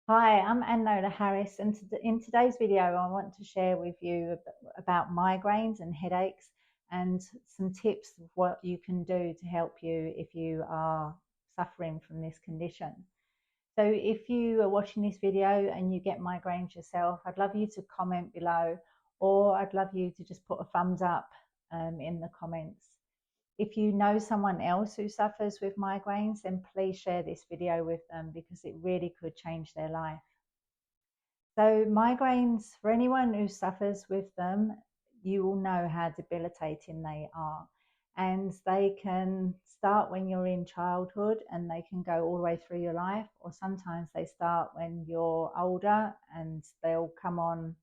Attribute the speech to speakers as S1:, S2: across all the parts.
S1: Hi, I'm Anne-Nola Harris, and in today's video, I want to share with you about migraines and headaches and some tips of what you can do to help you if you are suffering from this condition. So if you are watching this video and you get migraines yourself, I'd love you to comment below, or I'd love you to just put a thumbs up in the comments. If you know someone else who suffers with migraines, then please share this video with them because it really could change their life. So migraines, for anyone who suffers with them, you will know how debilitating they are. And they can start when you're in childhood and they can go all the way through your life, or sometimes they start when you're older and they'll come on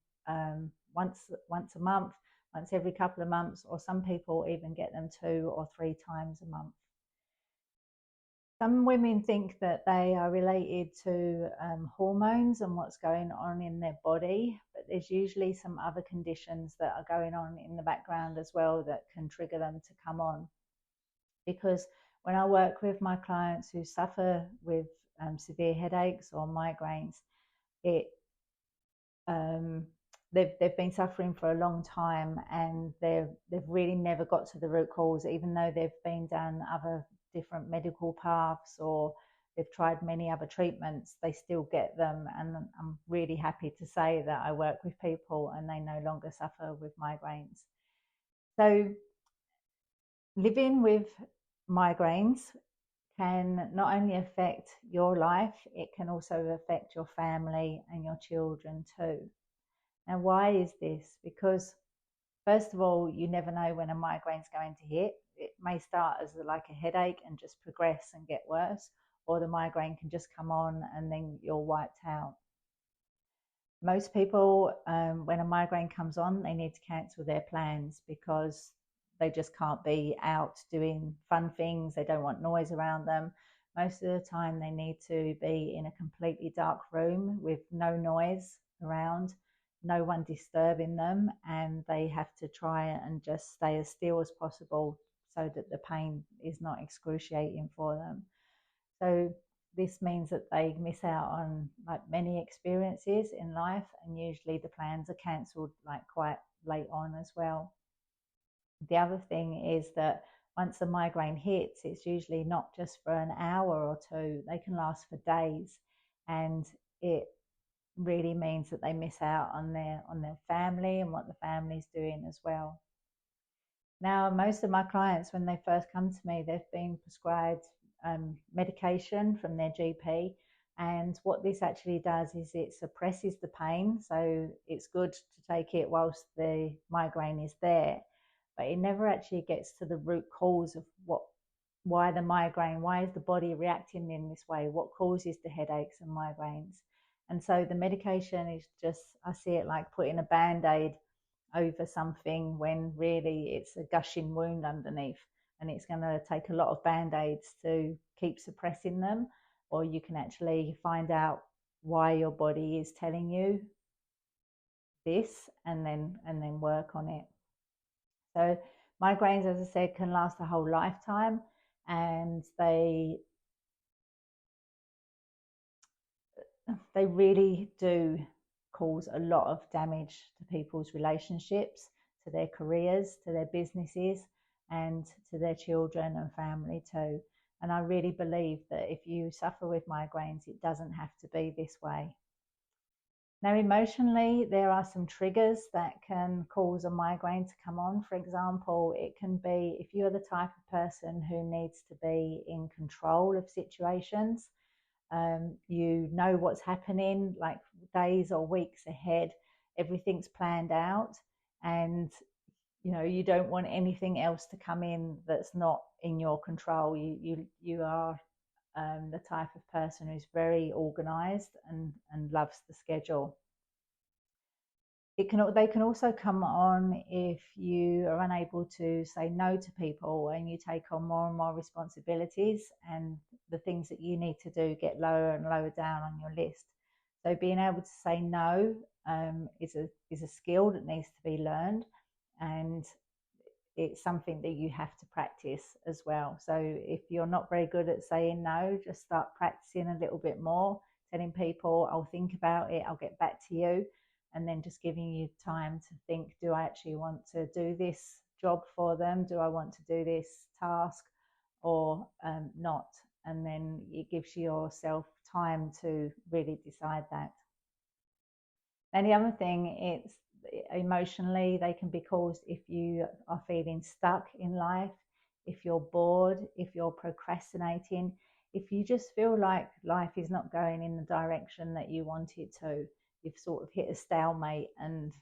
S1: once a month, once every couple of months, or some people even get them 2 or 3 times a month. Some women think that they are related to hormones and what's going on in their body, but there's usually some other conditions that are going on in the background as well that can trigger them to come on. Because when I work with my clients who suffer with severe headaches or migraines, it um, they've been suffering for a long time, and they've really never got to the root cause, even though they've been down other different medical paths or they've tried many other treatments. They still get them, and I'm really happy to say that I work with people and they no longer suffer with migraines. So living with migraines can not only affect your life, it can also affect your family and your children too. Now, why is this? Because first of all, you never know when a migraine's going to hit. It may start as like a headache and just progress and get worse, or the migraine can just come on and then you're wiped out. Most people, when a migraine comes on, they need to cancel their plans because they just can't be out doing fun things. They don't want noise around them. Most of the time, they need to be in a completely dark room with no noise around, no one disturbing them, and they have to try and just stay as still as possible so that the pain is not excruciating for them. So this means that they miss out on like many experiences in life, and usually the plans are cancelled like quite late on as well. The other thing is that once the migraine hits, it's usually not just for an hour or two, they can last for days, and it really means that they miss out on their family and what the family's doing as well. Now, most of my clients, when they first come to me, they've been prescribed medication from their GP. And what this actually does is it suppresses the pain. So it's good to take it whilst the migraine is there, but it never actually gets to the root cause of why the migraine, why is the body reacting in this way? What causes the headaches and migraines? And so the medication is just, I see it like putting a band-aid over something when really it's a gushing wound underneath, and it's going to take a lot of band-aids to keep suppressing them, or you can actually find out why your body is telling you this and then work on it. So migraines, as I said, can last a whole lifetime, and they really do cause a lot of damage to people's relationships, to their careers, to their businesses, and to their children and family too. And I really believe that if you suffer with migraines, it doesn't have to be this way. Now, emotionally, there are some triggers that can cause a migraine to come on. For example, it can be if you're the type of person who needs to be in control of situations. You know what's happening like days or weeks ahead. Everything's planned out, and you don't want anything else to come in that's not in your control. You are the type of person who's very organized and loves the schedule. They can also come on if you are unable to say no to people and you take on more and more responsibilities, and the things that you need to do get lower and lower down on your list. So being able to say no is a skill that needs to be learned, and it's something that you have to practice as well. So if you're not very good at saying no, just start practicing a little bit more telling people, I'll think about it, I'll get back to you, and then just giving you time to think, do I actually want to do this job for them? Do I want to do this task or not? And then it gives yourself time to really decide that. And the other thing, it's emotionally, they can be caused if you are feeling stuck in life, if you're bored, if you're procrastinating, if you just feel like life is not going in the direction that you want it to. You've sort of hit a stalemate, and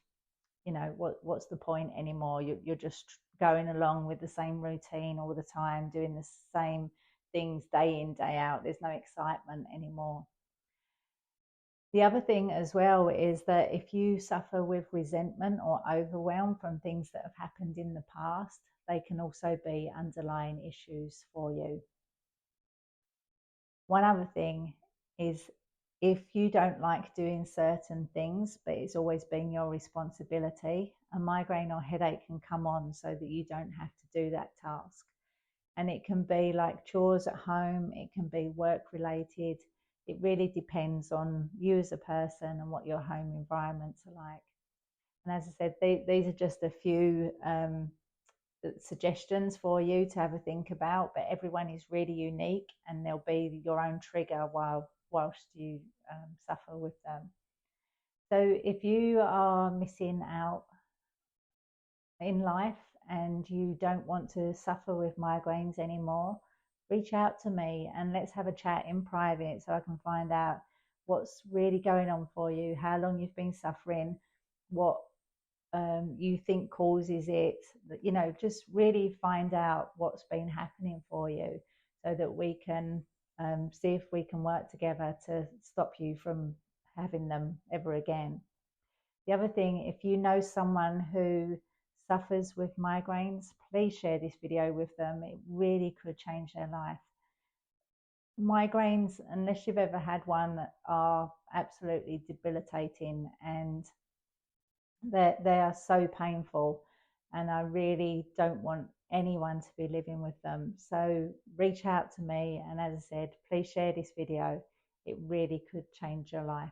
S1: you know what's the point anymore? You're just going along with the same routine all the time, doing the same things day in, day out. There's no excitement anymore. The other thing as well is that if you suffer with resentment or overwhelm from things that have happened in the past, they can also be underlying issues for you. One other thing is, if you don't like doing certain things, but it's always been your responsibility, a migraine or headache can come on so that you don't have to do that task. And it can be like chores at home, it can be work related. It really depends on you as a person and what your home environments are like. And as I said, these are just a few suggestions for you to have a think about, but everyone is really unique, and there'll be your own trigger whilst you suffer with them. So if you are missing out in life and you don't want to suffer with migraines anymore, reach out to me and let's have a chat in private so I can find out what's really going on for you, how long you've been suffering, what you think causes it. You know, just really find out what's been happening for you so that we can see if we can work together to stop you from having them ever again. The other thing, if you know someone who suffers with migraines, please share this video with them. It really could change their life. Migraines, unless you've ever had one, are absolutely debilitating, and they are so painful, and I really don't want anyone to be living with them. So reach out to me, and as I said, please share this video. It really could change your life.